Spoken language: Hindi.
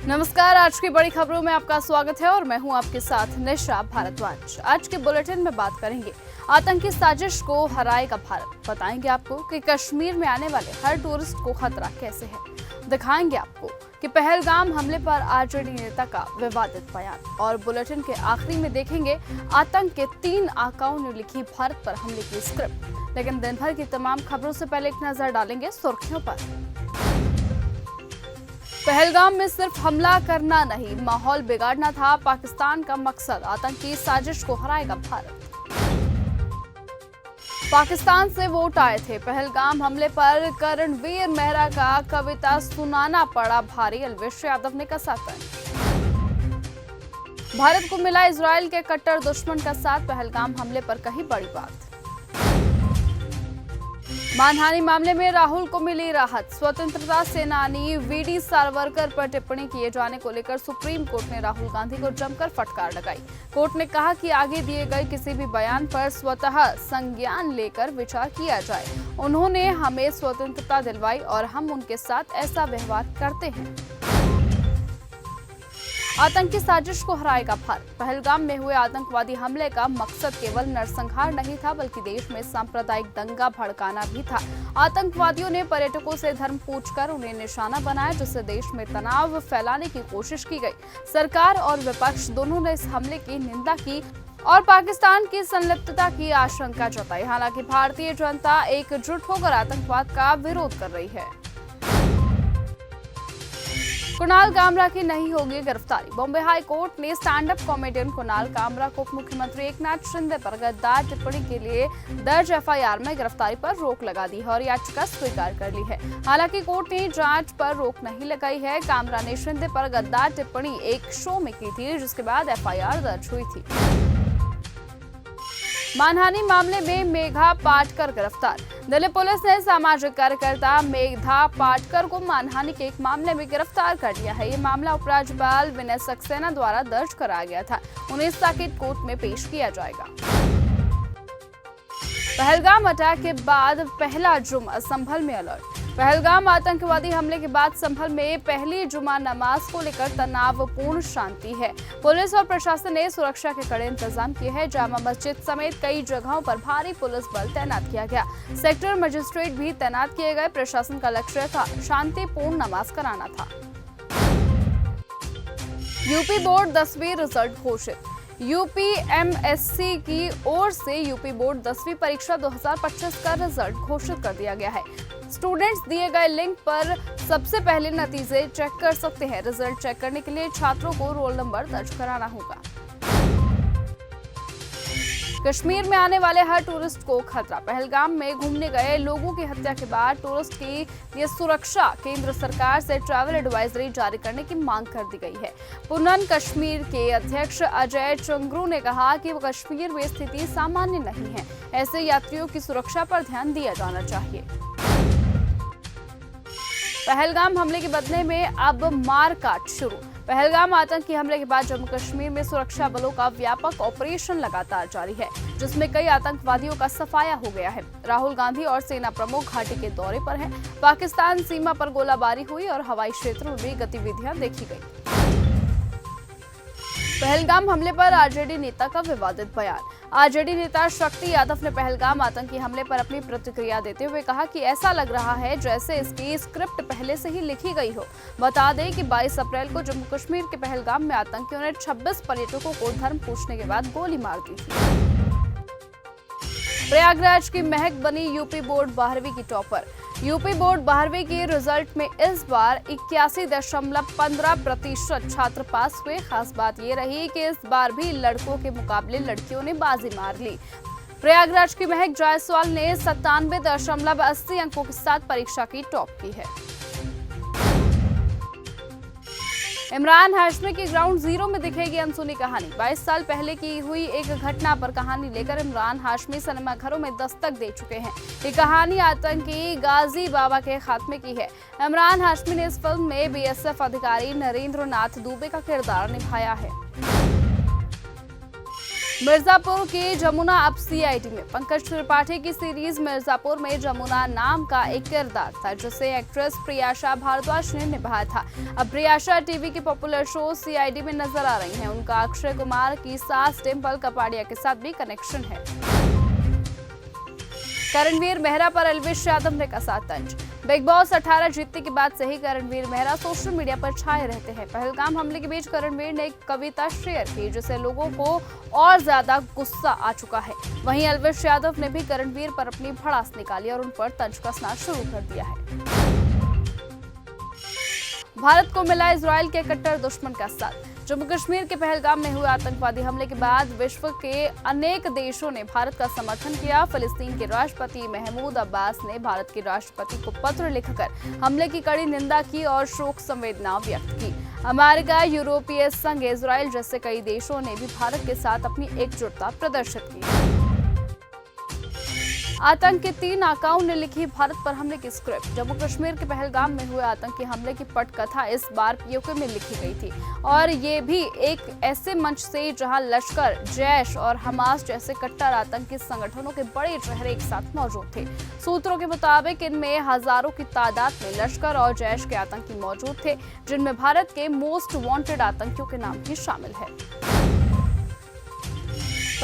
नमस्कार, आज की बड़ी खबरों में आपका स्वागत है और मैं हूं आपके साथ निशा भारद्वाज। आज के बुलेटिन में बात करेंगे आतंकी साजिश को हराएगा भारत। बताएंगे आपको कि कश्मीर में आने वाले हर टूरिस्ट को खतरा कैसे है। दिखाएंगे आपको कि पहलगाम हमले पर आरजेडी नेता का विवादित बयान। और बुलेटिन के आखिरी में देखेंगे आतंक के 3 आकाओं ने लिखी भारत पर हमले की स्क्रिप्ट। लेकिन दिन भर की तमाम खबरों से पहले एक नजर डालेंगे सुर्खियों पर। पहलगाम में सिर्फ हमला करना नहीं, माहौल बिगाड़ना था पाकिस्तान का मकसद। आतंकी साजिश को हराएगा भारत। पाकिस्तान से वोट आए थे, पहलगाम हमले पर करणवीर मेहरा का कविता सुनाना पड़ा भारी। अलविश यादव ने कसा तंज। भारत को मिला इजरायल के कट्टर दुश्मन का साथ, पहलगाम हमले पर कही बड़ी बात। मानहानि मामले में राहुल को मिली राहत। स्वतंत्रता सेनानी वीडी सावरकर पर टिप्पणी किए जाने को लेकर सुप्रीम कोर्ट ने राहुल गांधी को जमकर फटकार लगाई। कोर्ट ने कहा कि आगे दिए गए किसी भी बयान पर स्वतः संज्ञान लेकर विचार किया जाए। उन्होंने हमें स्वतंत्रता दिलवाई और हम उनके साथ ऐसा व्यवहार करते हैं। आतंकी साजिश को हराएगा भारत। पहलगाम में हुए आतंकवादी हमले का मकसद केवल नरसंहार नहीं था, बल्कि देश में सांप्रदायिक दंगा भड़काना भी था। आतंकवादियों ने पर्यटकों से धर्म पूछकर उन्हें निशाना बनाया, जिससे देश में तनाव फैलाने की कोशिश की गई। सरकार और विपक्ष दोनों ने इस हमले की निंदा की और पाकिस्तान की संलिप्तता की आशंका जताई। हालांकि भारतीय जनता एकजुट होकर आतंकवाद का विरोध कर रही है। कुणाल कामरा की नहीं होगी गिरफ्तारी। बॉम्बे हाई कोर्ट ने stand up comedian Kunal Kamra को मुख्यमंत्री एकनाथ शिंदे पर गद्दार टिप्पणी के लिए दर्ज एफआईआर में गिरफ्तारी पर रोक लगा दी है और याचिका स्वीकार कर ली है। हालांकि कोर्ट ने जांच पर रोक नहीं लगाई है। कामरा ने शिंदे पर गद्दार टिप्पणी एक शो में की थी, जिसके बाद एफआईआर दर्ज हुई थी। मानहानि मामले में मेघा पाटकर गिरफ्तार। दिल्ली पुलिस ने सामाजिक कार्यकर्ता मेघा पाटकर को मानहानि के एक मामले में गिरफ्तार कर लिया है। ये मामला उपराज्यपाल विनय सक्सेना द्वारा दर्ज कराया गया था। उन्हें साकेत कोर्ट में पेश किया जाएगा। पहलगाम अटैक के बाद पहला जुमा, संभल में अलर्ट। पहलगाम आतंकवादी हमले के बाद संभल में पहली जुमा नमाज को लेकर तनावपूर्ण शांति है। पुलिस और प्रशासन ने सुरक्षा के कड़े इंतजाम किए हैं। जामा मस्जिद समेत कई जगहों पर भारी पुलिस बल तैनात किया गया। सेक्टर मजिस्ट्रेट भी तैनात किए गए। प्रशासन का लक्ष्य था शांतिपूर्ण नमाज कराना था। यूपी बोर्ड 10वीं रिजल्ट घोषित। यूपीएमएससी की ओर से यूपी बोर्ड 10वीं परीक्षा 2025 का रिजल्ट घोषित कर दिया गया है। स्टूडेंट्स दिए गए लिंक पर सबसे पहले नतीजे चेक कर सकते हैं। रिजल्ट चेक करने के लिए छात्रों को रोल नंबर दर्ज कराना होगा। कश्मीर में आने वाले हर टूरिस्ट को खतरा। पहलगाम में घूमने गए लोगों की हत्या के बाद टूरिस्ट की लिए सुरक्षा केंद्र सरकार से ट्रैवल एडवाइजरी जारी करने की मांग कर दी गई है। पुनन कश्मीर के अध्यक्ष अजय चंगरू ने कहा कि कश्मीर में स्थिति सामान्य नहीं है। ऐसे यात्रियों की सुरक्षा पर ध्यान दिया जाना चाहिए। पहलगाम हमले के बदले में अब मारकाट शुरू। पहलगाम आतंकी हमले के बाद जम्मू कश्मीर में सुरक्षा बलों का व्यापक ऑपरेशन लगातार जारी है, जिसमें कई आतंकवादियों का सफाया हो गया है। राहुल गांधी और सेना प्रमुख घाटी के दौरे पर हैं। पाकिस्तान सीमा पर गोलाबारी हुई और हवाई क्षेत्रों में भी गतिविधियां देखी गई। पहलगाम हमले पर आरजेडी नेता का विवादित बयान। आरजेडी नेता शक्ति यादव ने पहलगाम आतंकी हमले पर अपनी प्रतिक्रिया देते हुए कहा कि ऐसा लग रहा है जैसे इसकी स्क्रिप्ट पहले से ही लिखी गई हो। बता दें कि 22 अप्रैल को जम्मू कश्मीर के पहलगाम में आतंकियों ने 26 पर्यटकों को धर्म पूछने के बाद गोली मार दी थी। प्रयागराज की महक बनी यूपी बोर्ड 12वीं की टॉपर। यूपी बोर्ड 12वीं के रिजल्ट में इस बार 81.15% छात्र पास हुए। खास बात ये रही कि इस बार भी लड़कों के मुकाबले लड़कियों ने बाजी मार ली। प्रयागराज की महक जायसवाल ने 97.80 अंकों के साथ परीक्षा की टॉप की है। इमरान हाशमी की ग्राउंड जीरो में दिखेगी अनसुनी कहानी। 22 साल पहले की हुई एक घटना पर कहानी लेकर इमरान हाशमी सिनेमाघरों में दस्तक दे चुके हैं। ये कहानी आतंकी गाजी बाबा के खात्मे की है। इमरान हाशमी ने इस फिल्म में बीएसएफ अधिकारी नरेंद्र नाथ दुबे का किरदार निभाया है। मिर्जापुर की जमुना अब सीआईडी में। पंकज त्रिपाठी की सीरीज मिर्जापुर में जमुना नाम का एक किरदार था जिसे एक्ट्रेस प्रियाशा भारद्वाज ने निभाया था। अब प्रियाशा टीवी की पॉपुलर शो सीआईडी में नजर आ रही हैं। उनका अक्षय कुमार की सास डिंपल कपाड़िया के साथ भी कनेक्शन है। करणवीर मेहरा पर एल्विश यादव ने कसा तंज। बिग बॉस 18 जीतने के बाद से ही करणवीर मेहरा सोशल मीडिया पर छाए रहते हैं। पहलगाम हमले के बीच करणवीर ने एक कविता शेयर की जिससे लोगों को और ज्यादा गुस्सा आ चुका है। वहीं एल्विश यादव ने भी करणवीर पर अपनी भड़ास निकाली और उन पर तंज कसना शुरू कर दिया है। भारत को मिला इजराइल के कट्टर दुश्मन का साथ। जम्मू कश्मीर के पहलगाम में हुए आतंकवादी हमले के बाद विश्व के अनेक देशों ने भारत का समर्थन किया। फिलिस्तीन के राष्ट्रपति महमूद अब्बास ने भारत के राष्ट्रपति को पत्र लिखकर हमले की कड़ी निंदा की और शोक संवेदना व्यक्त की। अमेरिका, यूरोपीय संघ, इजराइल जैसे कई देशों ने भी भारत के साथ अपनी एकजुटता प्रदर्शित की। आतंक के 3 आकाओं ने लिखी भारत पर हमले की स्क्रिप्ट। जम्मू कश्मीर के पहलगाम में हुए आतंकी हमले की पटकथा इस बार पीओके में लिखी गई थी और ये भी एक ऐसे मंच से जहां लश्कर, जैश और हमास जैसे कट्टर आतंकी संगठनों के बड़े चेहरे एक साथ मौजूद थे। सूत्रों के मुताबिक इनमें हजारों की तादाद में लश्कर और जैश के आतंकी मौजूद थे जिनमें भारत के मोस्ट वांटेड आतंकियों के नाम भी शामिल है।